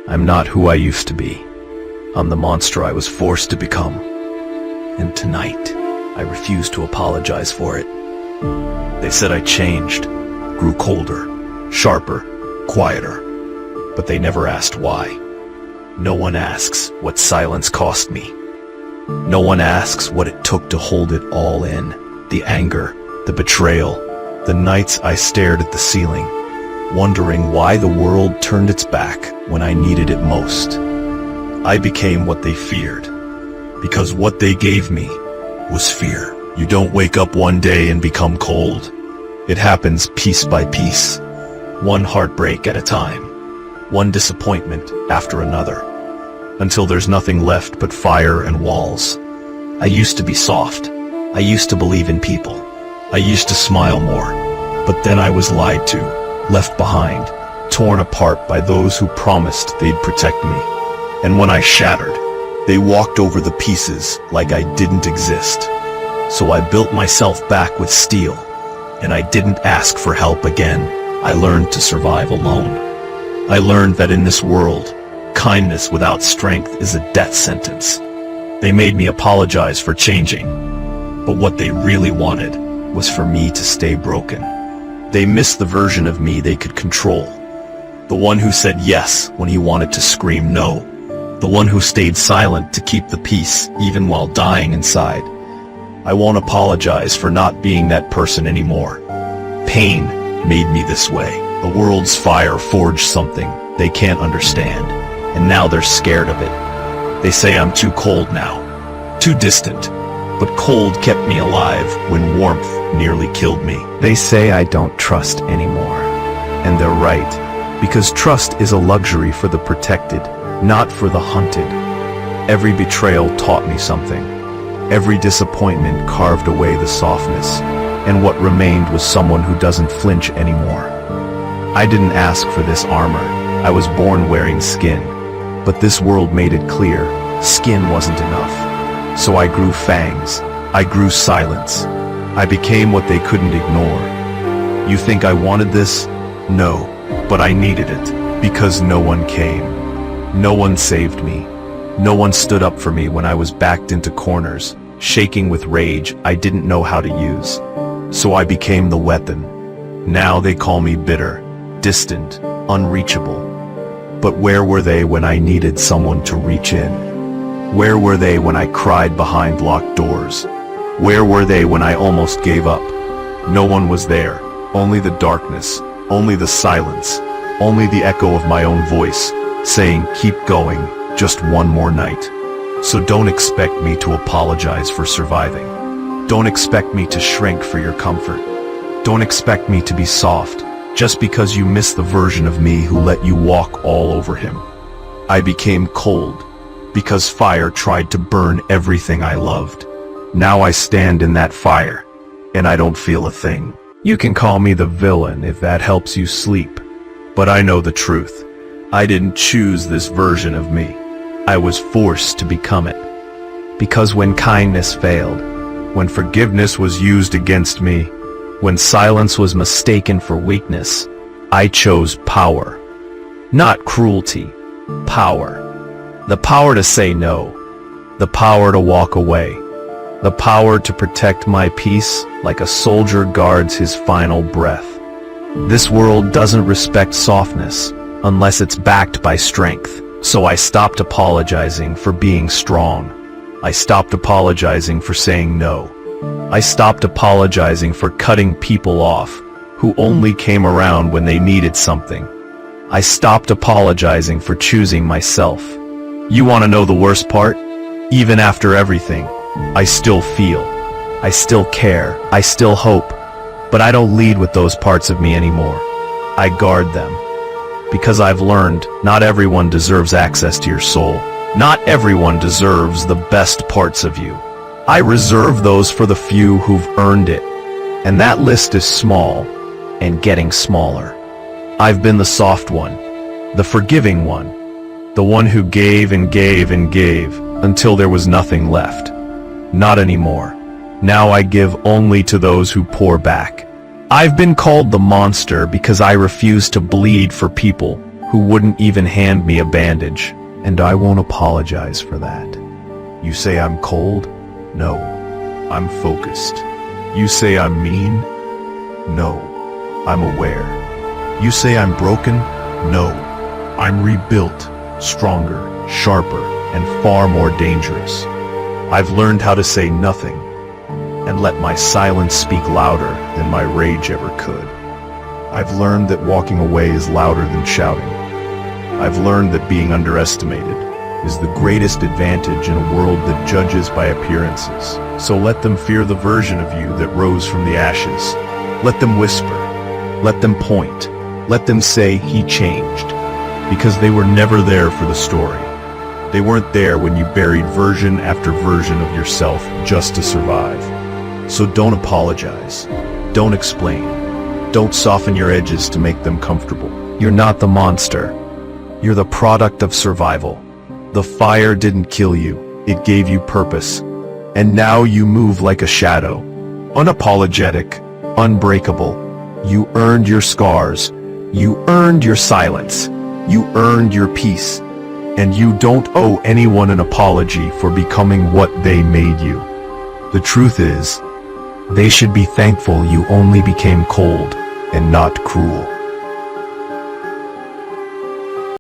I'm not who I used to be. I'm the monster I was forced to become. And tonight, I refuse to apologize for it. They said I changed, grew colder, sharper, quieter, but they never asked why. No one asks what silence cost me. No one asks what it took to hold it all in. The anger, the betrayal, the nights I stared at the ceiling, wondering why the world turned its back when I needed it most. I became what they feared, because what they gave me was fear. You don't wake up one day and become cold. It happens piece by piece, one heartbreak at a time, one disappointment after another, until there's nothing left but fire and walls. I used to be soft. I used to believe in people. I used to smile more. But then I was lied to, left behind, torn apart by those who promised they'd protect me. And when I shattered, they walked over the pieces like I didn't exist. So I built myself back with steel, and I didn't ask for help again. I learned to survive alone. I learned that in this world, kindness without strength is a death sentence. They made me apologize for changing, but what they really wanted was for me to stay broken. They missed the version of me they could control. The one who said yes when he wanted to scream no. The one who stayed silent to keep the peace even while dying inside. I won't apologize for not being that person anymore. Pain made me this way. The world's fire forged something they can't understand, and now they're scared of it. They say I'm too cold now, too distant, but cold kept me alive when warmth nearly killed me. They say I don't trust anymore, and they're right, because trust is a luxury for the protected, not for the hunted. Every betrayal taught me something. Every disappointment carved away the softness, and what remained was someone who doesn't flinch anymore. I didn't ask for this armor. I was born wearing skin, but this world made it clear, skin wasn't enough. So I grew fangs. I grew silence. I became what they couldn't ignore. You think I wanted this? No, but I needed it, because no one came. No one saved me. No one stood up for me when I was backed into corners, shaking with rage I didn't know how to use. So I became the weapon. Now they call me bitter, distant, unreachable. But where were they when I needed someone to reach in? Where were they when I cried behind locked doors? Where were they when I almost gave up? No one was there. Only the darkness, only the silence, only the echo of my own voice, saying, keep going, just one more night. So don't expect me to apologize for surviving. Don't expect me to shrink for your comfort. Don't expect me to be soft, just because you miss the version of me who let you walk all over him. I became cold, because fire tried to burn everything I loved. Now I stand in that fire, and I don't feel a thing. You can call me the villain if that helps you sleep, but I know the truth. I didn't choose this version of me. I was forced to become it. Because when kindness failed, when forgiveness was used against me, when silence was mistaken for weakness, I chose power. Not cruelty, power. The power to say no. The power to walk away. The power to protect my peace like a soldier guards his final breath. This world doesn't respect softness unless it's backed by strength. So I stopped apologizing for being strong. I stopped apologizing for saying no. I stopped apologizing for cutting people off who only came around when they needed something. I stopped apologizing for choosing myself. You want to know the worst part? Even after everything, I still feel. I still care. I still hope. But I don't lead with those parts of me anymore. I guard them. Because I've learned, not everyone deserves access to your soul. Not everyone deserves the best parts of you. I reserve those for the few who've earned it. And that list is small, and getting smaller. I've been the soft one, the forgiving one, the one who gave and gave and gave until there was nothing left. Not anymore. Now I give only to those who pour back. I've been called the monster because I refuse to bleed for people who wouldn't even hand me a bandage, and I won't apologize for that. You say I'm cold? No, I'm focused. You say I'm mean? No, I'm aware. You say I'm broken? No, I'm rebuilt, stronger, sharper, and far more dangerous. I've learned how to say nothing, and let my silence speak louder than my rage ever could. I've learned that walking away is louder than shouting. I've learned that being underestimated is the greatest advantage in a world that judges by appearances. So let them fear the version of you that rose from the ashes. Let them whisper. Let them point. Let them say he changed. Because they were never there for the story. They weren't there when you buried version after version of yourself just to survive. So don't apologize. Don't explain. Don't soften your edges to make them comfortable. You're not the monster. You're the product of survival. The fire didn't kill you. It gave you purpose. And now you move like a shadow. Unapologetic. Unbreakable. You earned your scars. You earned your silence. You earned your peace. And you don't owe anyone an apology for becoming what they made you. The truth is, they should be thankful you only became cold and not cruel.